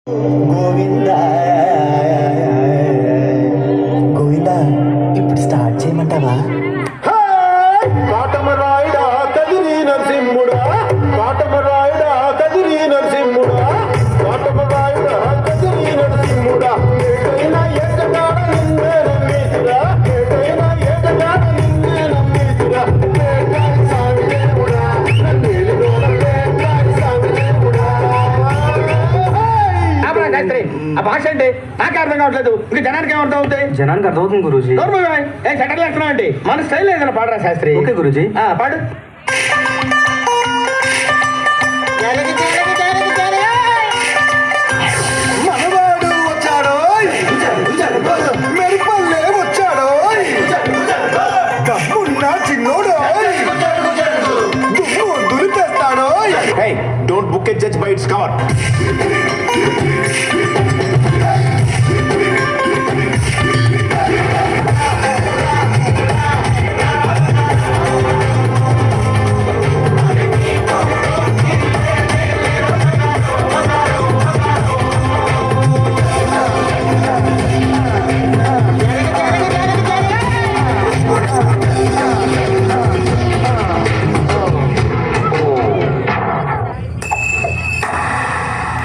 గోవిందా గోవిందా ఇప్పుడు స్టార్ట్ చేయమంటావా? కాటమరాయుడా కదిరి నరసింహుడా, కాటమరాయుడా కదిరి నరసింహుడా, కాటమరాయుడా కదిరి నరసింహుడా, ఏటైనా ఏటగాడ నిన్నే నమ్మేదిరా, ఏటైనా ఏటగాడ నిన్నే నమ్మేదిరా, ఏటాయి సామి దేవుడా, నన్నేలుగోల ఏటాయి సామి దేవుడా. శాస్త్రి ఆ భాష అంటే నాకే అర్థం కావట్లేదు, ఇంకా జనానికి ఏమర్థం అవుతాయి? జనానికి అర్థమవుతుంది గురూజీ. ఏం షటర్లు వేస్తున్నావు అంటే మన స్టైల్ ఏదైనా పాడరా శాస్త్రి. ఓకే గురూజీ. పాడు. మనవాడు వచ్చాడో మెరుపల్లే వచ్చాడో దమ్మున్న చిన్నోడో దుమ్ము దులిపేస్తాడో. Hey, don't book a judge by its cover.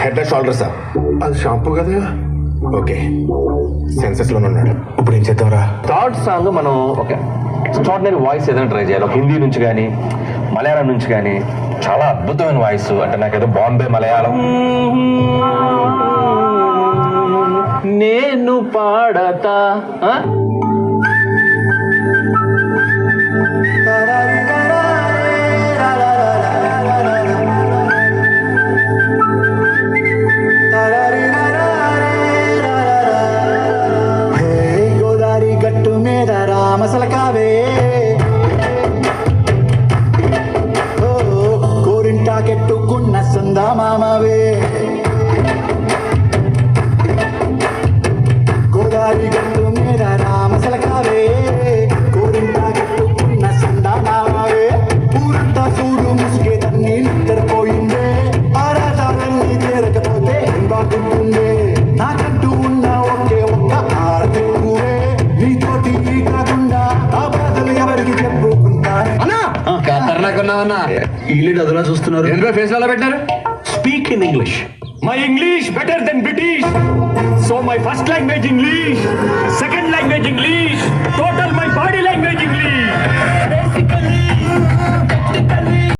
Head షోల్డర్సా? అది షాంపూ కదా. ఓకే, సెన్సెస్ లోనే ఉన్నాడు. ఇప్పుడు ఏం చేద్దాంరా? థర్డ్ సాంగ్ మనం ఒక ఎక్స్ట్రాడినరీ వాయిస్ ఏదైనా ట్రై చేయాలి. హిందీ నుంచి కానీ మలయాళం నుంచి కానీ చాలా అద్భుతమైన వాయిస్. అంటే నాకేదో బాంబే మలయాళం. నేను పాడతా గోదారి గట్టు మీద రామసలకావే, గోరింటాకెట్టుకున్న సందామామవే, గోదారి గట్టు మీద రామసలకావే, గోరింటాకెట్టుకున్న సందామామవే, ఊరంతా చూడు ముసుగే తన్ని నిద్రపోయిందే, ఆరాటాలన్నీ తీరకపోతే ఏం బాగుంటుందే, నాకంటూ ఉన్న ఒకే ఒక్క ఆర్తివే, నీతోటి కాకుండా ఆ బాధలు ఎవరికి చెప్పుకుంటానే. ఈలీడ్ అదలా చూస్తున్నారు. ఎందుకో ఫేస్ అలా పెట్టినారు. Speak in English. My English better than British. So my first language English, second language English, total my body language